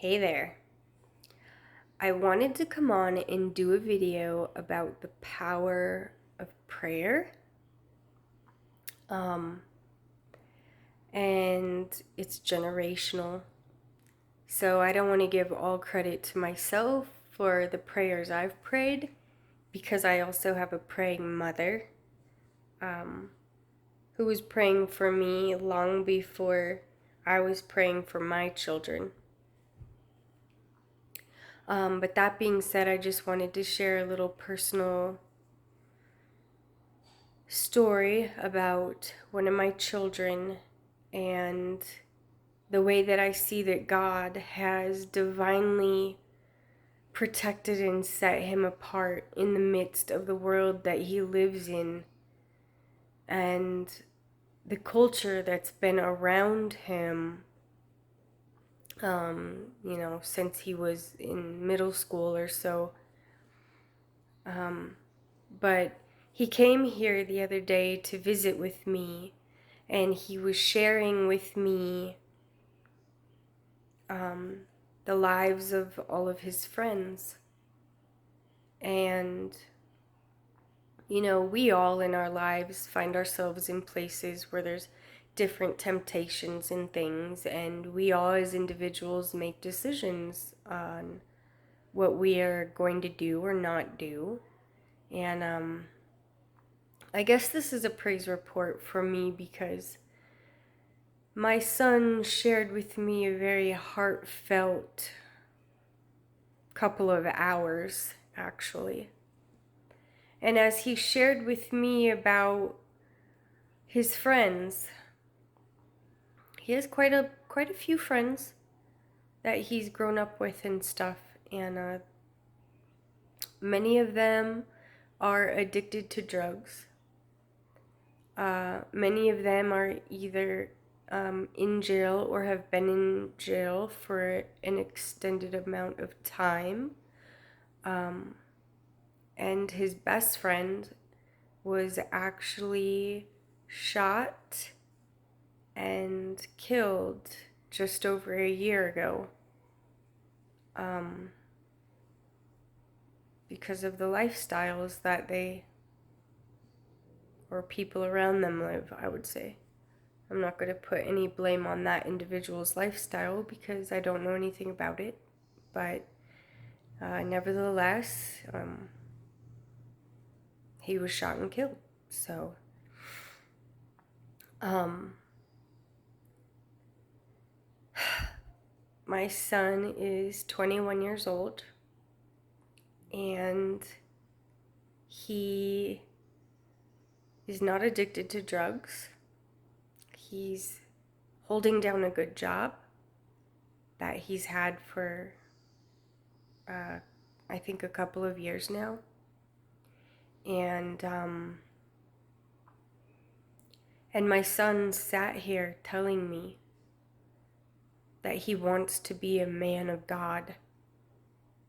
Hey there. I wanted to come on and do a video about the power of prayer. Um, and it's generational. So I don't want to give all credit to myself for the prayers I've prayed because I also have a praying mother um, who was praying for me long before I was praying for my children. But that being said, I just wanted to share a little personal story about one of my children and the way that I see that God has divinely protected and set him apart in the midst of the world that he lives in and the culture that's been around him, since he was in middle school or so. But he came here the other day to visit with me, and he was sharing with me the lives of all of his friends. And, we all in our lives find ourselves in places where there's different temptations and things, and we all as individuals make decisions on what we are going to do or not do. And I guess this is a praise report for me because my son shared with me a very heartfelt couple of hours, actually. And as he shared with me about his friends, he has quite a few friends that he's grown up with and stuff, and many of them are addicted to drugs. Many of them are either in jail or have been in jail for an extended amount of time. And his best friend was actually shot and killed just over a year ago, because of the lifestyles that they or people around them live, I would say. I'm not going to put any blame on that individual's lifestyle because I don't know anything about it, but nevertheless, he was shot and killed. So, my son is 21 years old, and he is not addicted to drugs. He's holding down a good job that he's had for, I think, a couple of years now. And my son sat here telling me that he wants to be a man of God,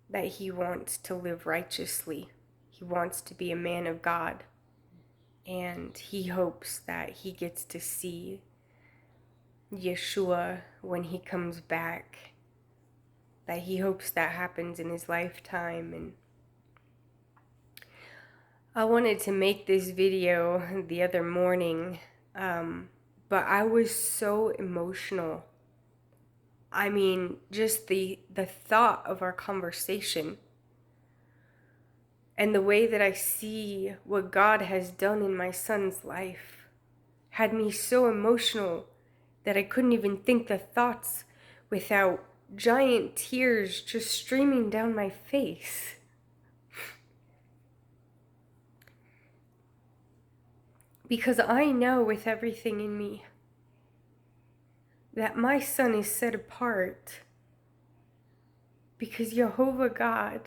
that he wants to live righteously. He wants to be a man of God. And he hopes that he gets to see Yeshua when he comes back, that he hopes that happens in his lifetime. And I wanted to make this video the other morning, but I was so emotional. I mean, just the thought of our conversation and the way that I see what God has done in my son's life had me so emotional that I couldn't even think the thoughts without giant tears just streaming down my face. Because I know with everything in me that my son is set apart because Jehovah God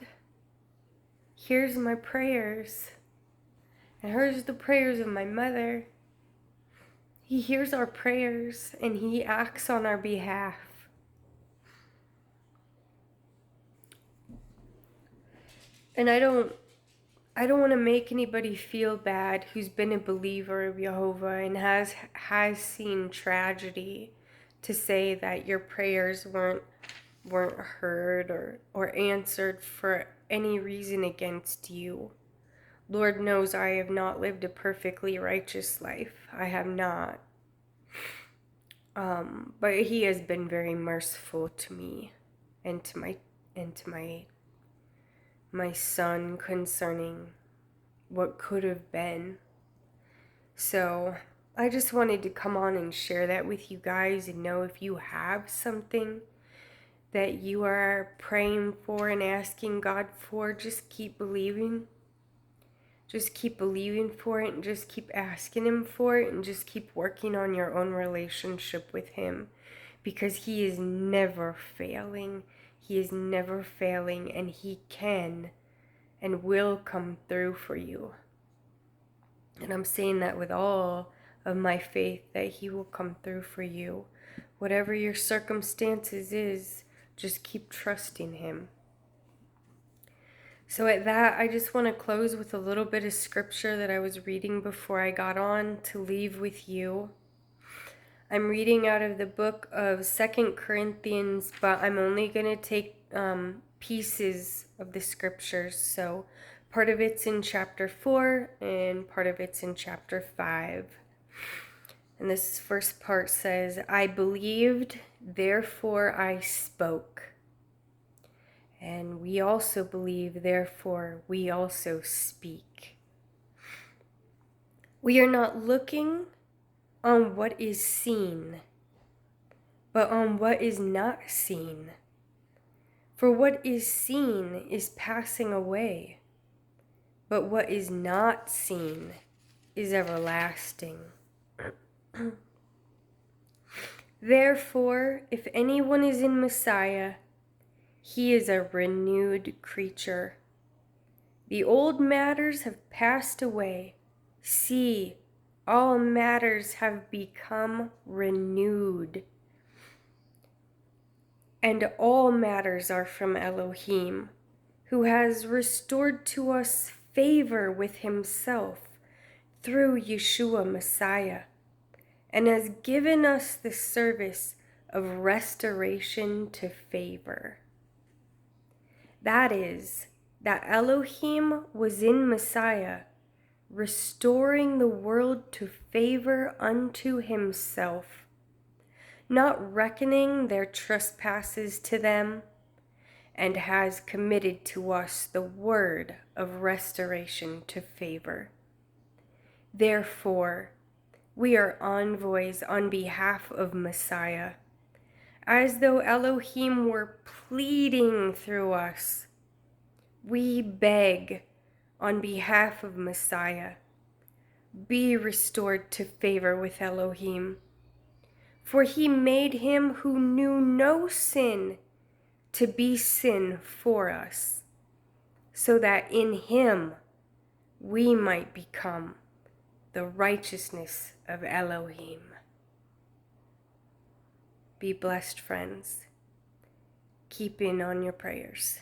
hears my prayers and hears the prayers of my mother. He hears our prayers and he acts on our behalf. And I don't want to make anybody feel bad who's been a believer of Jehovah and has seen tragedy to say that your prayers weren't weren't heard or answered for any reason against you. Lord knows I have not lived a perfectly righteous life. I have not. But he has been very merciful to me and to my son concerning what could have been. So I just wanted to come on and share that with you guys and know if you have something that you are praying for and asking God for, just keep believing. Just keep believing for it and just keep asking him for it and just keep working on your own relationship with him, because he is never failing. He is never failing, and he can and will come through for you. And I'm saying that with all of my faith, that he will come through for you. Whatever your circumstances is, just keep trusting him. So at that, I just want to close with a little bit of scripture that I was reading before I got on to leave with you. I'm reading out of the book of 2 Corinthians, but I'm only going to take pieces of the scriptures. So part of it's in chapter 4 and part of it's in chapter 5. And this first part says, I believed, therefore I spoke. And we also believe, therefore we also speak. We are not looking on what is seen, but on what is not seen. For what is seen is passing away, but what is not seen is everlasting. Therefore, if anyone is in Messiah, he is a renewed creature. The old matters have passed away. See, all matters have become renewed. And all matters are from Elohim, who has restored to us favor with himself through Yeshua Messiah, and has given us the service of restoration to favor. That is, that Elohim was in Messiah, restoring the world to favor unto himself, not reckoning their trespasses to them, and has committed to us the word of restoration to favor. Therefore, we are envoys on behalf of Messiah, as though Elohim were pleading through us. We beg on behalf of Messiah, be restored to favor with Elohim. For he made him who knew no sin to be sin for us, so that in him we might become the righteousness of Elohim. Be blessed, friends. Keep in on your prayers.